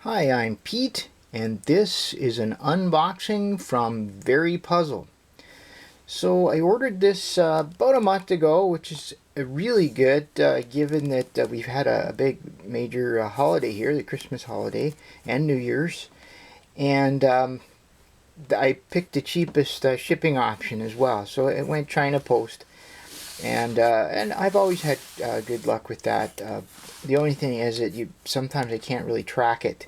Hi, I'm Pete, and this is an unboxing from Very Puzzle. So I ordered this about a month ago, which is really good given that we've had a big major holiday here, the Christmas holiday and New Year's. And I picked the cheapest shipping option as well, so it went China Post. And I've always had good luck with that. The only thing is that sometimes I can't really track it,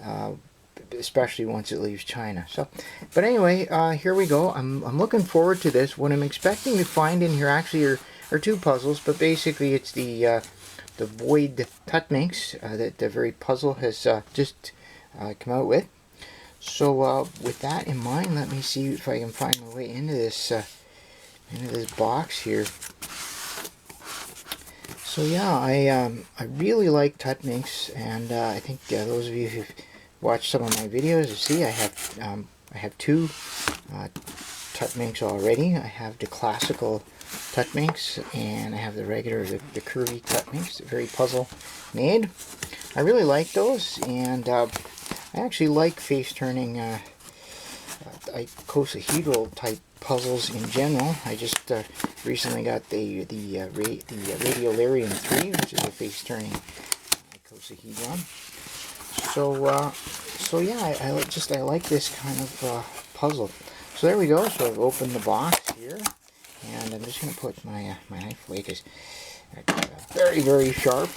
uh, especially once it leaves China. But anyway, here we go. I'm looking forward to this. What I'm expecting to find in here actually are two puzzles, but basically it's the Void Tuttminx that the Very Puzzle has just come out with. So with that in mind, let me see if I can find my way into this box here. So yeah, I really like Tuttminx, and I think those of you who've watched some of my videos see I have two Tuttminx already. I have the classical Tuttminx, and I have the regular, the curvy Tuttminx, Very Puzzle made. I really like those, and I actually like face-turning icosahedral type puzzles in general. I just recently got the Radiolarium 3, which is a face-turning icosahedron. So yeah, I like this kind of puzzle. So there we go. So I've opened the box here, and I'm just going to put my knife away because it's very sharp.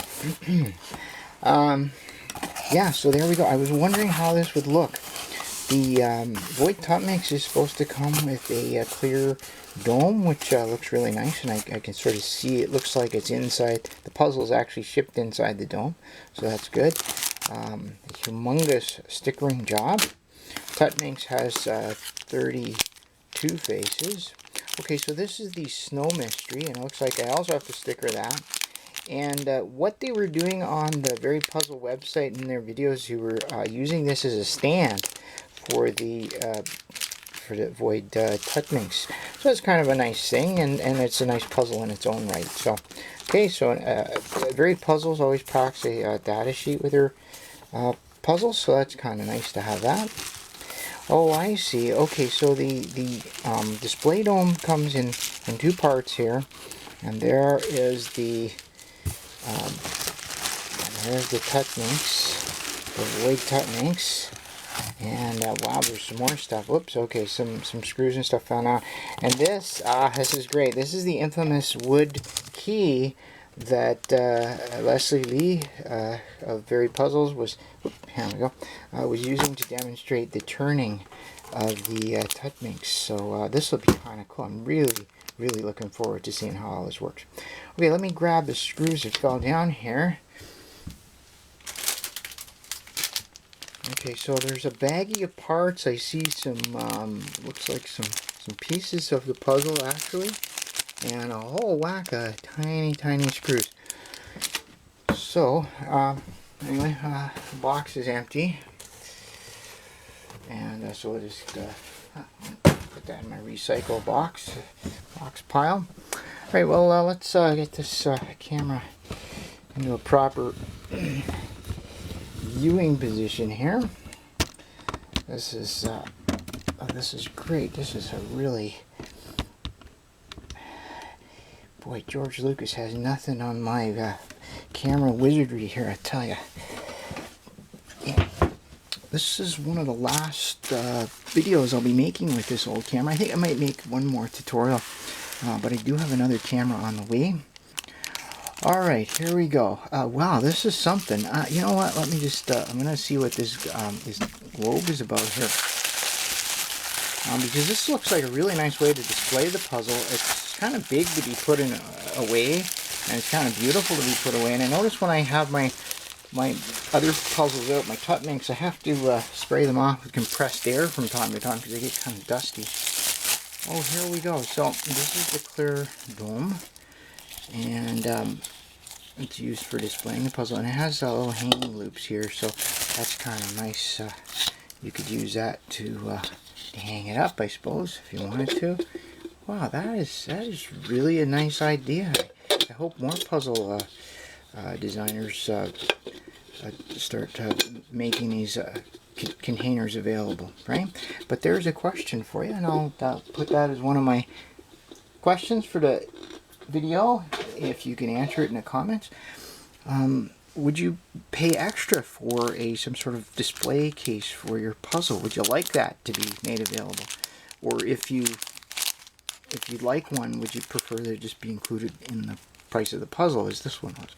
Yeah, so there we go. I was wondering how this would look. The Void Tuttminx is supposed to come with a clear dome, which looks really nice, and I can sort of see it looks like it's inside. The puzzle is actually shipped inside the dome, so that's good. A humongous stickering job. Tuttminx has 32 faces. Okay, so this is the Snow Mystery, and it looks like I also have to sticker that. And what they were doing on the Very Puzzle website in their videos, you were using this as a stand for the Void Tuttminx. So it's kind of a nice thing, and it's a nice puzzle in its own right. So, okay, so Very Puzzles always packs a data sheet with their puzzles, so that's kind of nice to have that. Oh, I see. Okay, so the display dome comes in two parts here, and there is there's the Tuttminx, the Void Tuttminx, and wow, there's some more stuff. Whoops, okay, some screws and stuff found out. And this is great. This is the infamous wood key that Leslie Lee of Very Puzzles was using to demonstrate the turning of the Tuttminx. So this will be kind of cool. I'm really looking forward to seeing how all this works. Okay, let me grab the screws that fell down here. Okay, so there's a baggie of parts. I see some, looks like some pieces of the puzzle actually, and a whole whack of tiny screws. So, anyway, the box is empty, and so I'll just put that in my recycle box pile. Alright, well, let's get this camera into a proper viewing position here. This is great. This is a really, boy, George Lucas has nothing on my camera wizardry here, I tell you. Yeah. This is one of the last videos I'll be making with this old camera. I think I might make one more tutorial, but I do have another camera on the way. Alright, here we go. Wow, this is something. You know what, let me just, I'm going to see what this globe is about here. Because this looks like a really nice way to display the puzzle. It's kind of big to be put away, and it's kind of beautiful to be put away. And I notice when I have my other puzzles out, my Tuttminx, I have to spray them off with compressed air from time to time because they get kind of dusty. Oh, here we go. So this is the clear dome, and it's used for displaying the puzzle, and it has little hanging loops here, so that's kind of nice. You could use that to hang it up, I suppose, if you wanted to. Wow, that is really a nice idea. I hope more puzzle designers start making these containers available, right? But there's a question for you, and I'll put that as one of my questions for the video, if you can answer it in the comments. Would you pay extra for some sort of display case for your puzzle? Would you like that to be made available? Or if you'd like one, would you prefer that it just be included in the price of the puzzle, as this one was?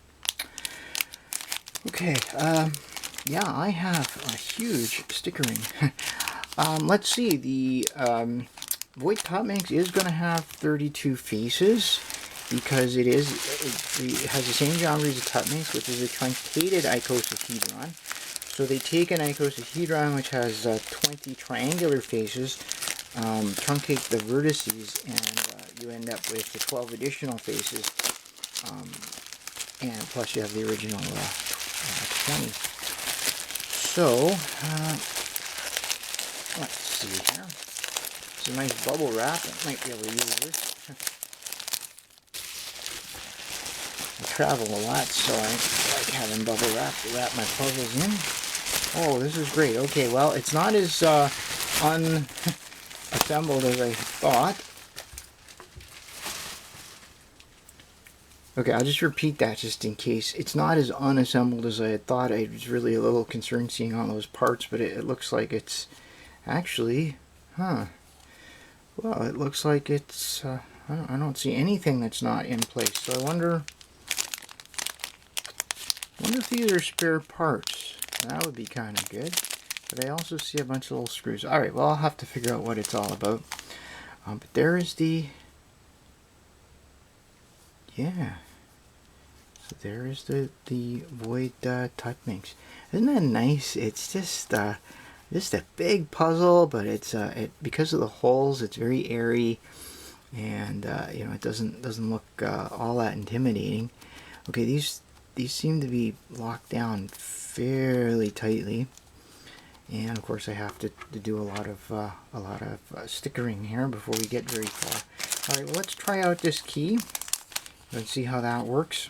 Okay, yeah, I have a huge stickering. Let's see, the Void Tuttminx is going to have 32 faces, because it has the same geometry as a Tuttminx, which is a truncated icosahedron. So they take an icosahedron which has 20 triangular faces, truncate the vertices, and you end up with the 12 additional faces, and plus you have the original 20. So, let's see here. It's a nice bubble wrap. I might be able to use this. I travel a lot, so I like having bubble wrap to wrap my puzzles in. Oh, this is great. Okay, well, it's not as unassembled as I thought. Okay, I'll just repeat that just in case. It's not as unassembled as I had thought. I was really a little concerned seeing all those parts, but it looks like it's actually, well, it looks like it's, I don't see anything that's not in place. So I wonder if these are spare parts. That would be kind of good. But I also see a bunch of little screws. Alright, well, I'll have to figure out what it's all about. But there is the... Yeah. So there is the Void Tuttminx. Isn't that nice? It's just a big puzzle, but it's because of the holes, it's very airy, and you know, it doesn't look all that intimidating. Okay, these seem to be locked down fairly tightly, and of course I have to do a lot of stickering here before we get very far. All right, well, let's try out this key. Let's see how that works.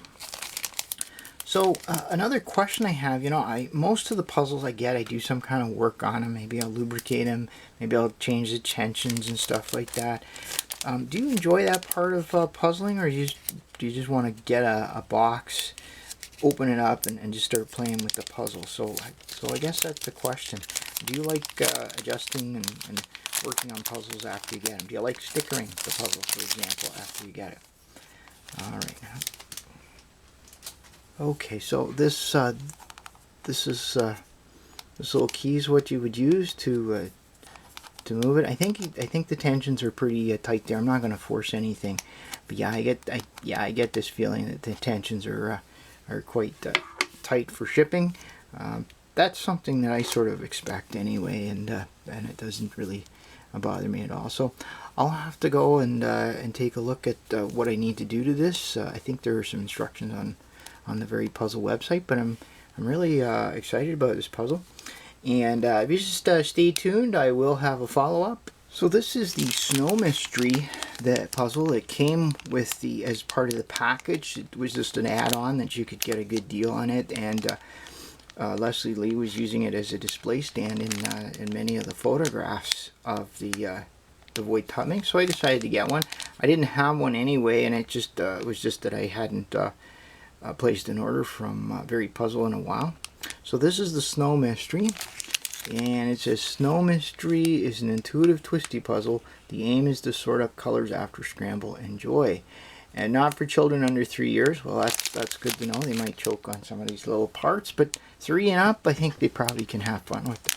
So another question I have, you know, most of the puzzles I get, I do some kind of work on them. Maybe I'll lubricate them. Maybe I'll change the tensions and stuff like that. Do you enjoy that part of puzzling, or do you just want to get a box, open it up, and just start playing with the puzzle? So I guess that's the question. Do you like adjusting and working on puzzles after you get them? Do you like stickering the puzzle, for example, after you get it? All right. Okay, so this little key is what you would use to move it. I think the tensions are pretty tight there. I'm not going to force anything, but yeah, I get this feeling that the tensions are quite tight for shipping. That's something that I sort of expect anyway, and it doesn't really bother me at all. So I'll have to go and take a look at what I need to do to this. I think there are some instructions on the very puzzle website, but I'm really excited about this puzzle. And if you just stay tuned, I will have a follow-up. So this is the Snow Mystery, the puzzle that came with as part of the package. It was just an add-on that you could get a good deal on it, and Leslie Lee was using it as a display stand in many of the photographs of the Void Tuttminx, so I decided to get one. I didn't have one anyway, and it was just that I hadn't placed an order from Very Puzzle in a while. So this is the Snow Mystery, and it says Snow Mystery is an intuitive twisty puzzle. The aim is to sort up colors after scramble. Enjoy. And not for children under 3 years. Well, that's good to know. They might choke on some of these little parts, but 3 and up, I think they probably can have fun with it.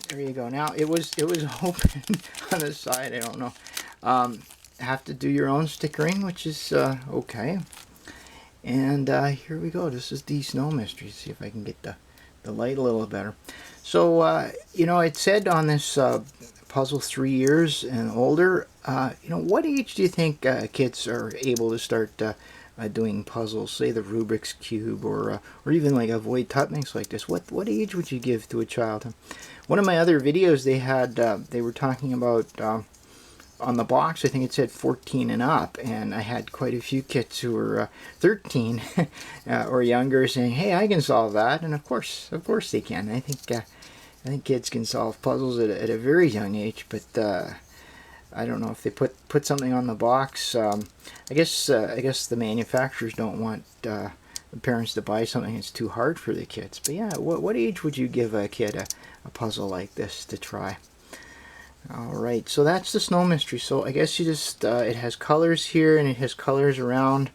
There you go. Now it was open on the side. I don't know. Have to do your own stickering, which is okay. And here we go. This is the Snow Mystery. See if I can get the light a little better. So you know, it said on this puzzle 3 years and older. You know, what age do you think kids are able to start doing puzzles? Say the Rubik's Cube, or even like a Void Tuttminx like this. What age would you give to a child? One of my other videos, they were talking about on the box, I think it said 14 and up, and I had quite a few kits who were 13 or younger saying, "Hey, I can solve that," and of course they can. I think kids can solve puzzles at a very young age, but I don't know if they put something on the box. I guess the manufacturers don't want the parents to buy something that's too hard for the kids. But yeah, what age would you give a kid a puzzle like this to try? Alright, so that's the snow mystery. So I guess you just, it has colors here, and it has colors around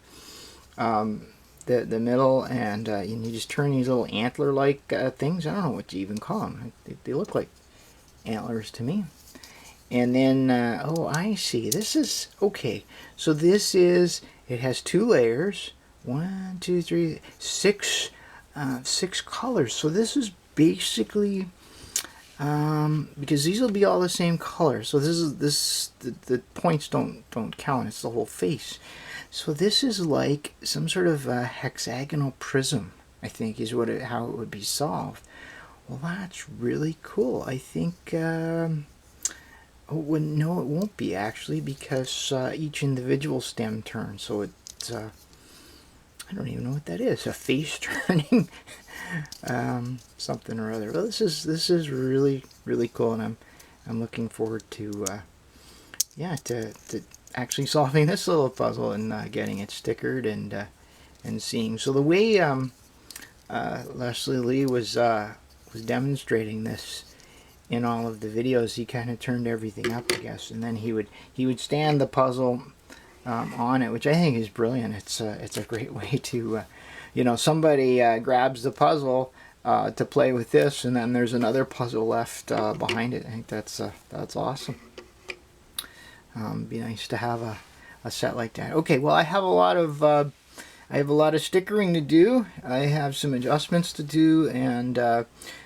the middle, and you just turn these little antler-like things. I don't know what you even call them. They look like antlers to me. And then, oh, I see. This is, okay. So this is, it has 2 layers. 1, 2, 3, 6, 6 colors. So this is basically, because these will be all the same color. So the points don't count. It's the whole face. So this is like some sort of hexagonal prism, I think, is how it would be solved. Well, that's really cool. I think, oh, well, no, it won't be actually, because each individual stem turns. So it's, I don't even know what that is. A face turning, something or other. Well, this is really cool, and I'm looking forward to yeah, to actually solving this little puzzle and getting it stickered and seeing. So the way Leslie Lee was demonstrating this in all of the videos, he kind of turned everything up, I guess, and then he would stand the puzzle on it, which I think is brilliant. It's a great way to, you know, somebody grabs the puzzle to play with this, and then there's another puzzle left behind it. I think that's awesome. Be nice to have a set like that. Okay, well, I have a lot of stickering to do. I have some adjustments to do, and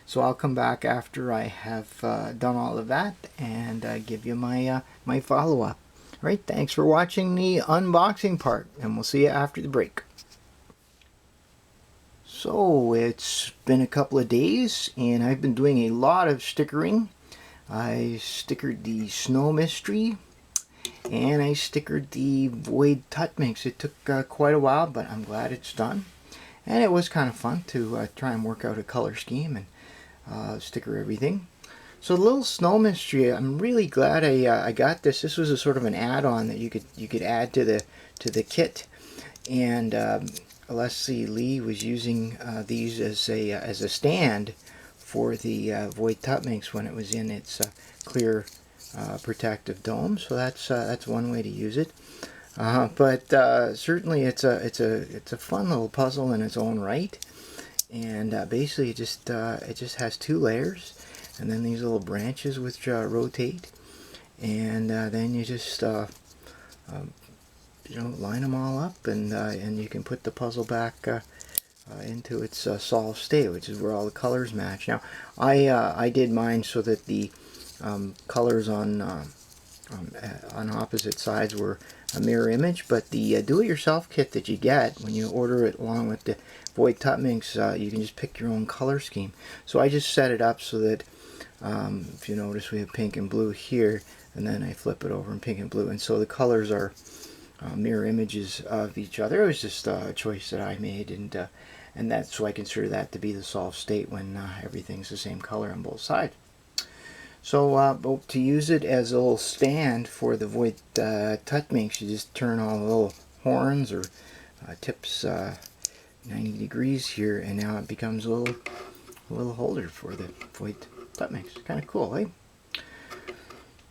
so I'll come back after I have done all of that and give you my my follow-up. All right, thanks for watching the unboxing part, and we'll see you after the break. So it's been a couple of days, and I've been doing a lot of stickering. I stickered the Snow Mystery, and I stickered the Void Tuttminx. It took quite a while, but I'm glad it's done. And it was kind of fun to try and work out a color scheme and sticker everything. So the little Snow Mystery, I'm really glad I got this. This was a sort of an add-on that you could add to the kit, and Leslie Lee was using these as a stand for the Void Tuttminx when it was in its clear protective dome. So that's one way to use it. But certainly it's a fun little puzzle in its own right, and basically it just has 2 layers. And then these little branches which rotate, and then you just you know, line them all up, and you can put the puzzle back into its solved state, which is where all the colors match. Now, I did mine so that the colors on opposite sides were a mirror image, but the do-it-yourself kit that you get when you order it along with the Void Tuttminx, you can just pick your own color scheme. So I just set it up so that if you notice, we have pink and blue here, and then I flip it over in pink and blue, and so the colors are mirror images of each other. It was just a choice that I made, and that's so I consider that to be the solved state when everything's the same color on both sides. So to use it as a little stand for the Void Tuttminx, you just turn all the little horns or tips 90 degrees here, and now it becomes a little holder for the Void Tuttminx. Kind of cool, eh?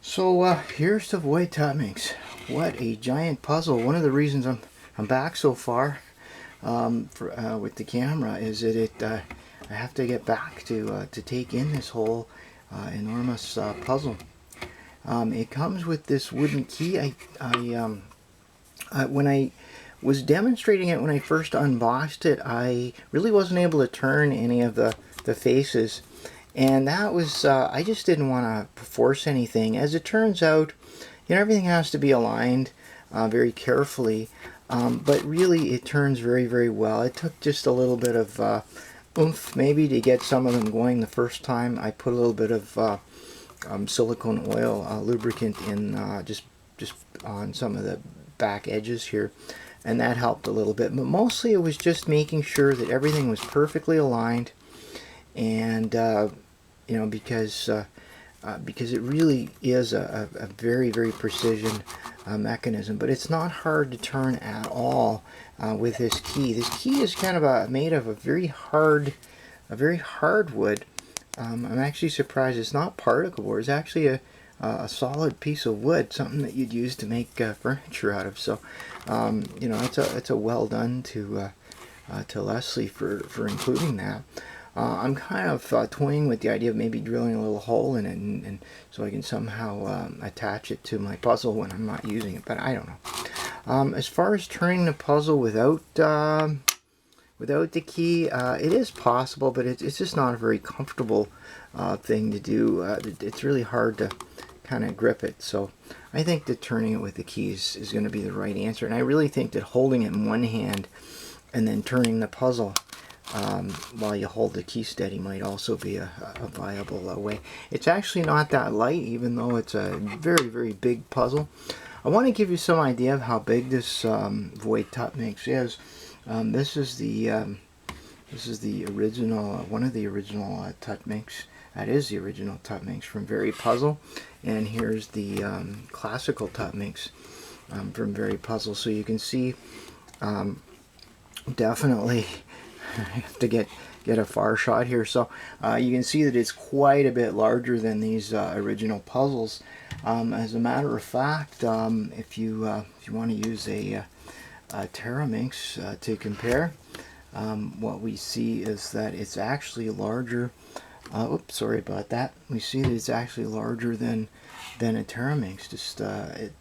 So here's the Void Tuttminx. What a giant puzzle. One of the reasons I'm back so far with the camera is that I have to get back to take in this whole enormous puzzle. It comes with this wooden key. When I was demonstrating it when I first unboxed it, I really wasn't able to turn any of the faces. And that was, I just didn't want to force anything. As it turns out, you know, everything has to be aligned very carefully, but really it turns very well. It took just a little bit of oomph maybe to get some of them going the first time. I put a little bit of silicone oil lubricant in just just on some of the back edges here, and that helped a little bit. But mostly it was just making sure that everything was perfectly aligned, and you know, because it really is a very, very precision mechanism. But it's not hard to turn at all with this key. This key is kind of made of a very hard wood. I'm actually surprised it's not particle board. It's actually a solid piece of wood, something that you'd use to make furniture out of. So, you know, it's a well done to Leslie for including that. I'm kind of toying with the idea of maybe drilling a little hole in it, and so I can somehow attach it to my puzzle when I'm not using it, but I don't know. As far as turning the puzzle without the key, it is possible, but it's just not a very comfortable thing to do. It's really hard to kind of grip it, so I think that turning it with the keys is going to be the right answer. And I really think that holding it in one hand and then turning the puzzle while you hold the key steady might also be a viable way. It's actually not that light, even though it's a very, very big puzzle. I want to give you some idea of how big this Void Tuttminx is. This is the original, one of the original Tuttminx. That is the original Tuttminx from Very Puzzle, and here's the classical Tuttminx from Very Puzzle. So you can see, definitely, I have to get a far shot here. So you can see that it's quite a bit larger than these original puzzles. As a matter of fact, if you want to use a Terraminx to compare, what we see is that it's actually larger. Oops, sorry about that. We see that it's actually larger than a Terraminx. Just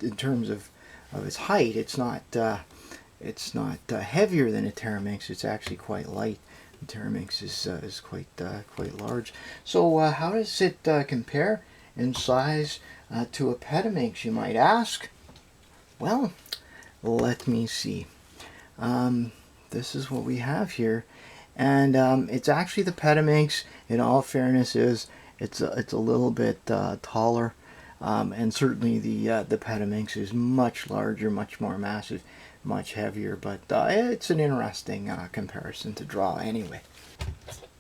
in terms of its height, it's not heavier than a Terraminx. It's actually quite light. The Terraminx is quite large. So how does it compare in size to a Petaminx, you might ask? Well, let me see. This is what we have here, and it's actually the Petaminx. In all fairness, it's a little bit taller, and certainly the Petaminx is much larger, much more massive, much heavier. But it's an interesting comparison to draw anyway.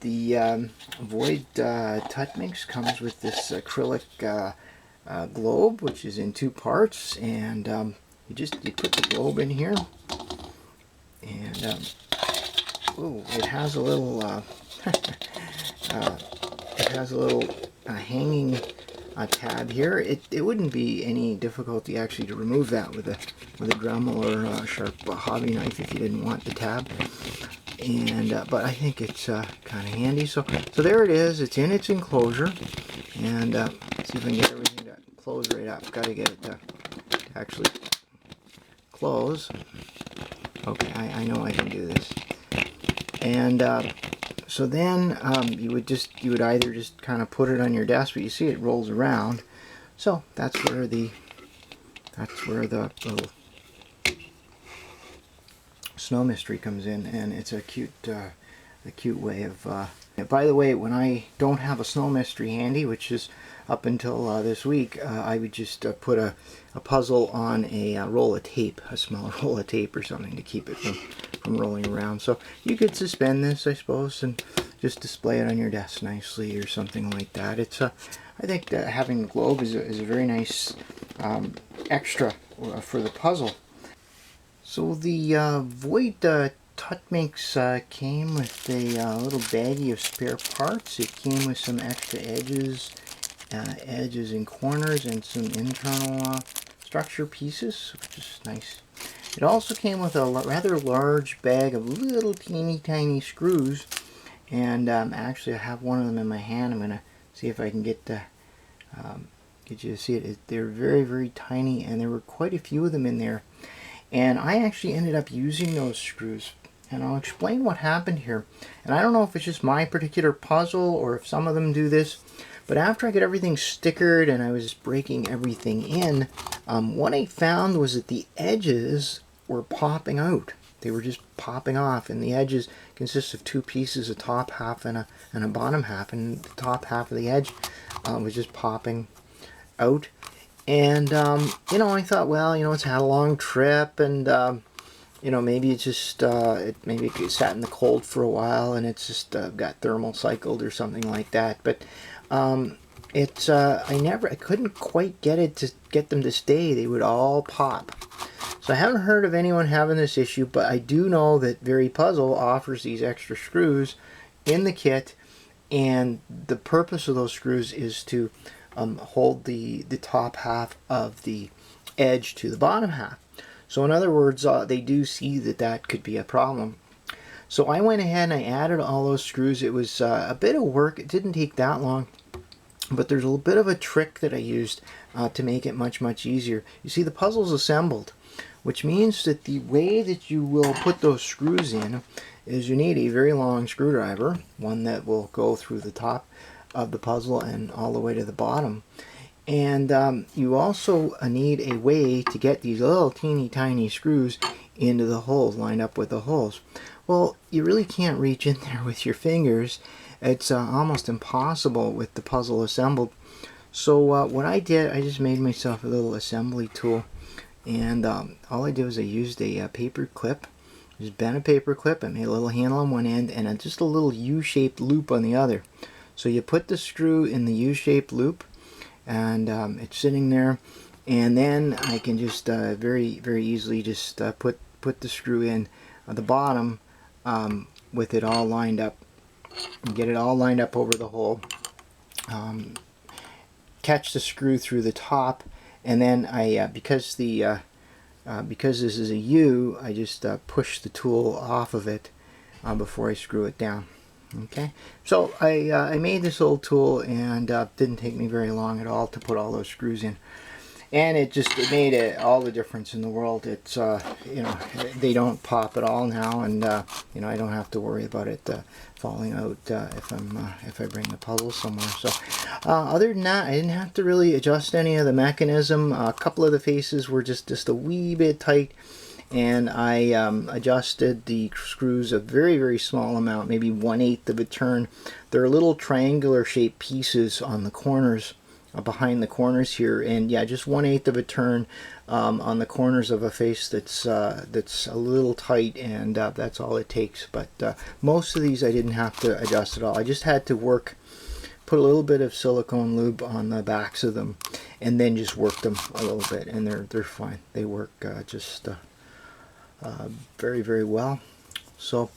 The Void Tuttminx comes with this acrylic globe, which is in two parts, and you put the globe in here, and ooh, it has a little hanging tab here. It wouldn't be any difficulty actually to remove that with a Dremel or a sharp hobby knife if you didn't want the tab. And but I think it's kind of handy. So there it is. It's in its enclosure, and let's see if I can get everything to close right up. Got to get it to actually close. Okay, I know I can do this. And so then you would either just kind of put it on your desk, but you see it rolls around. So that's where the little snow mystery comes in, and it's a cute way of. By the way, when I don't have a snow mystery handy, which is up until this week, I would just put a puzzle on a roll of tape, a small roll of tape or something, to keep it from rolling around. So you could suspend this, I suppose, and just display it on your desk nicely or something like that. It's I think that having the globe is a very nice extra for the puzzle. So the Void Tuttminx came with a little baggie of spare parts. It came with some extra edges and corners, and some internal structure pieces, which is nice. It also came with a rather large bag of little teeny tiny screws, and actually I have one of them in my hand. I'm going to see if I can get you to see it. They're very, very tiny, and there were quite a few of them in there. And I actually ended up using those screws, and I'll explain what happened here. And I don't know if it's just my particular puzzle or if some of them do this, but after I got everything stickered and I was breaking everything in, what I found was that the edges were popping out. They were just popping off, and the edges consist of two pieces, a top half and a bottom half, and the top half of the edge was just popping out. And, you know, I thought, well, you know, it's had a long trip, and, you know, maybe it's just, maybe it sat in the cold for a while, and it's just got thermal cycled or something like that. But I couldn't quite get them to stay. They would all pop. So I haven't heard of anyone having this issue, but I do know that Very Puzzle offers these extra screws in the kit, and the purpose of those screws is to hold the top half of the edge to the bottom half. So in other words, they do see that that could be a problem. So I went ahead and I added all those screws. It was a bit of work. It didn't take that long, but there's a little bit of a trick that I used to make it much easier. You see, the puzzle's assembled, which means that the way that you will put those screws in is you need a very long screwdriver, one that will go through the top of the puzzle and all the way to the bottom. And you also need a way to get these little teeny tiny screws into the holes, lined up with the holes. Well, you really can't reach in there with your fingers. It's almost impossible with the puzzle assembled. So what I did, I just made myself a little assembly tool, and all I did was I used a paper clip. Just bent a paper clip. I made a little handle on one end and just a little U-shaped loop on the other. So you put the screw in the U-shaped loop, and it's sitting there, and then I can just very easily just put the screw in at the bottom with it all lined up, and get it all lined up over the hole. Catch the screw through the top, and then I because this is a U, I just push the tool off of it before I screw it down. Okay, so I made this little tool, and didn't take me very long at all to put all those screws in, and it made all the difference in the world. It's you know, they don't pop at all now, and you know, I don't have to worry about it falling out if I bring the puzzle somewhere. So other than that, I didn't have to really adjust any of the mechanism. A couple of the faces were just a wee bit tight, and I adjusted the screws a very small amount, maybe 1/8 of a turn. They're little triangular shaped pieces on the corners, behind the corners here, and yeah, just 1/8 of a turn on the corners of a face that's a little tight, and that's all it takes. But most of these I didn't have to adjust at all. I just had to put a little bit of silicone lube on the backs of them, and then just work them a little bit, and they're fine. They work very well. So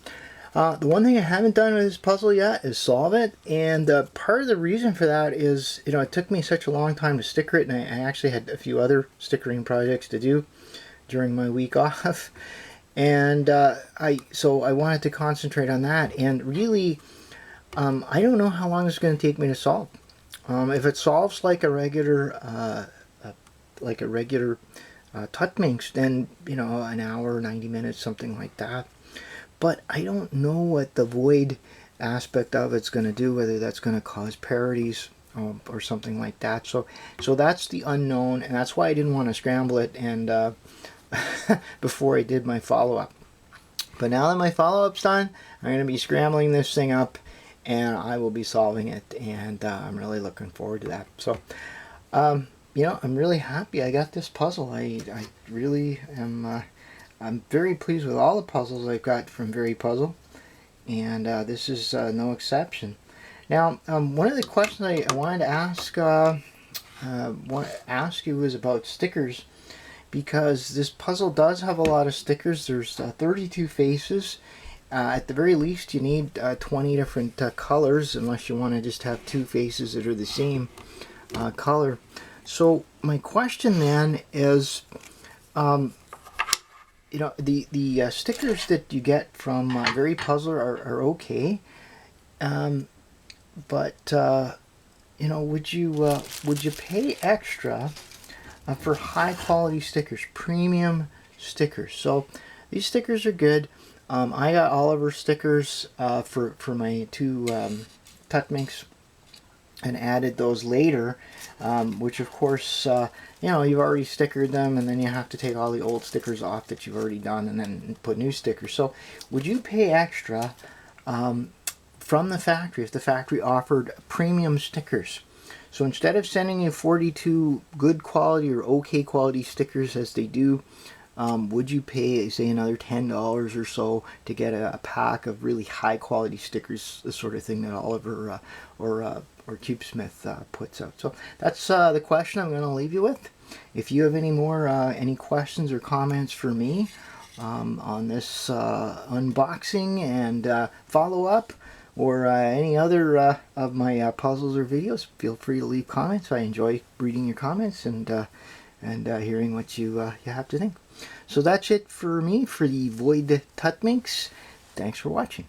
the one thing I haven't done with this puzzle yet is solve it, and part of the reason for that is, you know, it took me such a long time to sticker it, and I actually had a few other stickering projects to do during my week off, and so I wanted to concentrate on that. And really, I don't know how long it's going to take me to solve. If it solves like a regular Tuttminx, then, you know, an hour, 90 minutes, something like that. But I don't know what the void aspect of it's going to do, whether that's going to cause parodies or something like that. So that's the unknown, and that's why I didn't want to scramble it and before I did my follow-up. But now that my follow-up's done, I'm going to be scrambling this thing up, and I will be solving it, and I'm really looking forward to that. So you know, I'm really happy I got this puzzle. I really am. I'm very pleased with all the puzzles I've got from Very Puzzle, and this is no exception. Now, one of the questions I wanted to ask you was about stickers, because this puzzle does have a lot of stickers. There's 32 faces. At the very least, you need 20 different colors, unless you want to just have 2 faces that are the same color. So my question then is, you know, the stickers that you get from Very Puzzle are okay, but you know, would you pay extra for high quality stickers, premium stickers? So these stickers are good. I got Oliver stickers for my 2 Tuttminx, and added those later, which of course, you know, you've already stickered them, and then you have to take all the old stickers off that you've already done, and then put new stickers. So would you pay extra from the factory if the factory offered premium stickers? So instead of sending you 42 good quality or okay quality stickers as they do, would you pay, say, another $10 or so to get a pack of really high quality stickers, the sort of thing that Oliver or Cubesmith puts out? So that's the question I'm going to leave you with. If you have any more any questions or comments for me on this unboxing and follow-up, or any other of my puzzles or videos, feel free to leave comments. I enjoy reading your comments and hearing what you have to think. So that's it for me for the Void Tuttminx. Thanks for watching.